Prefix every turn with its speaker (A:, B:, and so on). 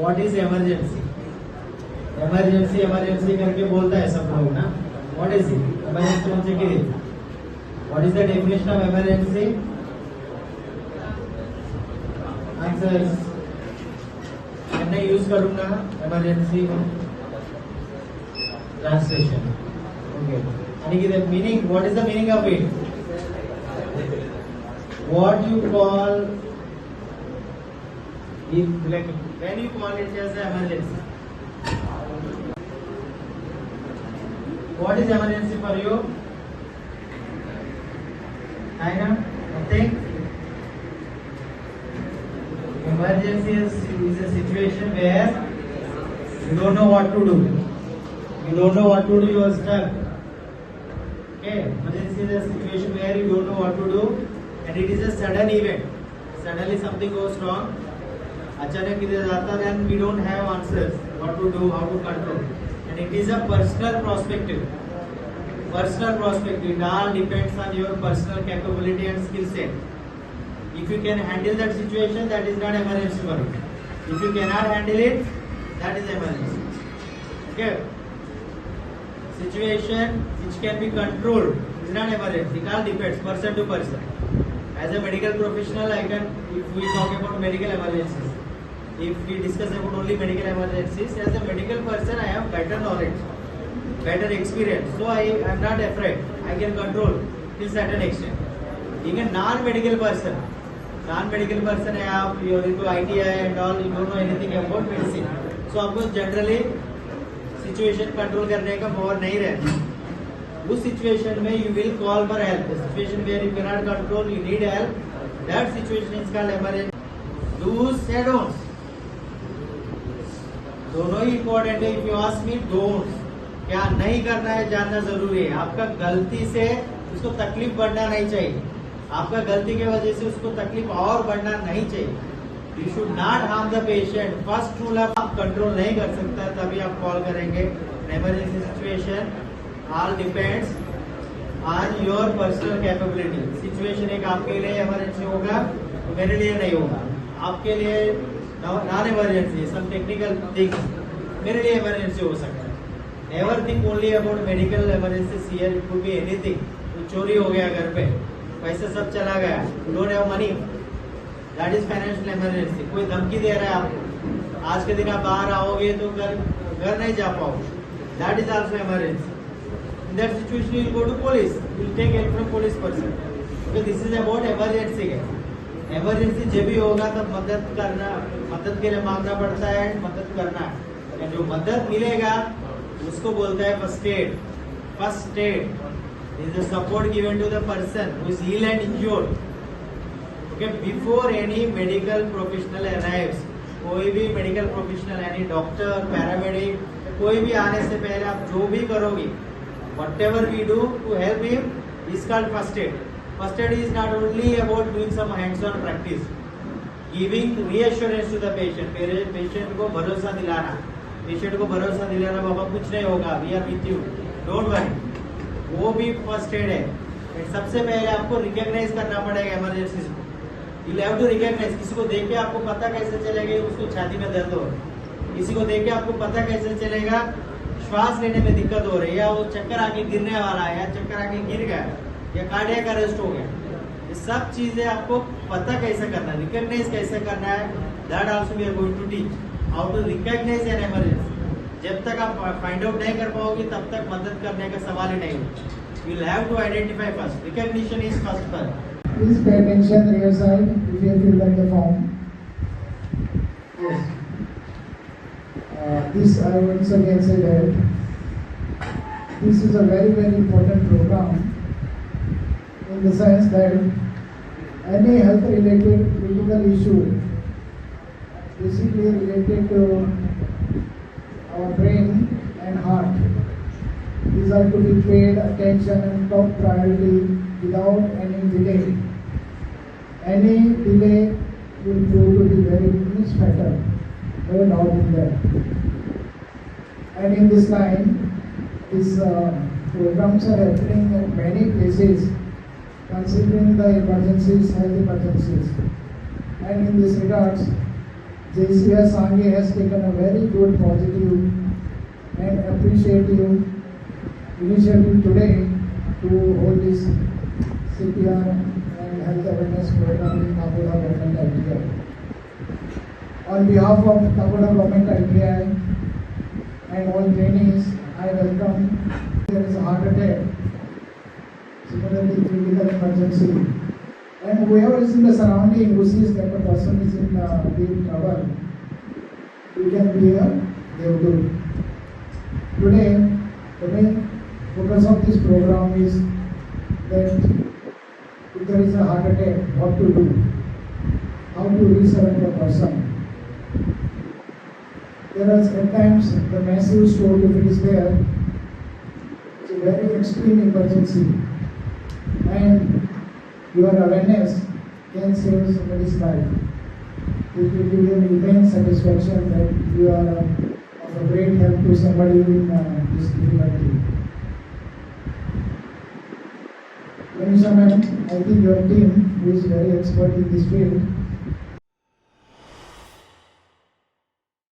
A: What is emergency? Emergency emergency करके बोलता है सब लोग ना. What is it? इमरजेंसी म्हणजे किती? What is the definition of emergency? Answers. मैं यूज करूंगा इमरजेंसी ट्रांसलेशन. ओके. आणि किती meaning? What is the meaning of it? What you call, if like when you call it as an emergency, what is emergency for you? I know nothing. Emergency is a situation where you don't know what to do. You don't know what to do. You are stuck. Okay. Emergency is a situation where you don't know what to do. And it is a sudden event. Suddenly something goes wrong. अचानक किधर जाता है and we don't have answers. What to do, how to control. And it is a personal perspective. Personal perspective. It all depends on your personal capability and skill set. If you can handle that situation, that is not emergency for you. If you cannot handle it, that is emergency. Okay. Situation which can be controlled is not emergency. It all depends person to person. As a medical professional, if we talk about medical emergencies, if we discuss about only medical emergencies, as a medical person, I have better knowledge, better experience. So I am not afraid. I can control till certain extent. Being a non-medical person है आप, you are into ITI and all, you don't know anything about medicine. So आपको generally situation control करने का power नहीं रहता. उस situation में you will call for help. Situation where you can not control, you need help. That situation is called emergency. Dos and don'ts दोनों ही important है. If you ask me, don'ts क्या नहीं करना है जानना जरूरी है. आपका गलती से उसको तकलीफ बढ़ना नहीं चाहिए. आपका गलती की वजह से उसको तकलीफ और बढ़ना नहीं चाहिए. You should not harm the patient. First rule आप कंट्रोल नहीं कर सकता तभी आप कॉल करेंगे. Emergency situation all depends on your personal capability. Situation एक आपके लिए इमरजेंसी होगा तो मेरे लिए नहीं होगा. आपके लिए non emergency, some technical things मेरे लिए इमरजेंसी हो सकता है. Never think only about medical emergency. Here it could be anything. चोरी हो गया घर पे, पैसा सब चला गया, you don't have money, that is financial emergency. कोई धमकी दे रहा है आपको, आज के दिन आप बाहर आओगे तो घर नहीं जा पाओगे, that is also emergency. In that situation, you will go to police. You will take help from police person. Okay, this is about emergency. Emergency जब भी होगा तब मदद करना, मदद के लिए मांगना पड़ता है, मदद करना है. जो मदद मिलेगा उसको बोलता है first aid. First aid is the support given to the person who is ill and injured. Okay, before any medical professional arrives, कोई भी मेडिकल प्रोफेशनल यानी डॉक्टर, पैरामेडिक, कोई भी आने से पहले आप जो भी करोगे, whatever we do to help him is called first aid. First aid is not only about doing some hands-on practice, giving reassurance to the patient. Patient को भरोसा दिलाना, patient को भरोसा दिलाना बाबा कुछ नहीं होगा, we are with you, don't worry. वो भी फर्स्ट एड है. सबसे पहले आपको रिकॉग्नाइज करना पड़ेगा इमरजेंसी को. You have to recognise. किसी को देख के आपको पता कैसे चलेगा उसको छाती में दर्द हो, किसी को देख के आपको पता कैसे चलेगा श्वास लेने में दिक्कत हो रही है, या वो चक्कर आके गिरने वाला है, या चक्कर आके गिर गया, या कार्डियक अरेस्ट हो गया. ये सब चीजें आपको पता कैसे करना है, रिकॉग्नाइज कैसे करना है. That also we are going to teach how to recognise an emergency. जब तक आप फाइंड आउट नहीं कर पाओगे तब तक मदद करने का सवाल ही नहीं होगा. You will have to identify first. Recognition is first पर.
B: Please pay attention to your side if you fill like the form. Yes. This I once again say that this is a very very important program in the sense that any health related critical issue basically related to our brain and heart, these are to be paid attention and top priority without any delay. Any delay will prove to be very fatal, no doubt in that. And in this line, these programs are happening at many places, considering the emergencies, health emergencies. And in this regards, JCR Sangye has taken a very good, positive and appreciative initiative today to hold this CPR and health awareness program in Takoda Government ITI. On behalf of Takoda Government ITI and all trainees, I welcome. There is a heart attack, similarly critical emergency, and whoever is in the surrounding who sees that the person is in deep trouble, you can be a devdu. Today, the main focus of this program is that if there is a heart attack, what to do, how to resurrect the person. There are at times the massive stroke, if it is there, it's a very extreme emergency, and your awareness can save somebody's life. It will give you immense satisfaction that you are of a great help to somebody in this difficulty. Manisha ma'am, I think your team, who is very expert in this field,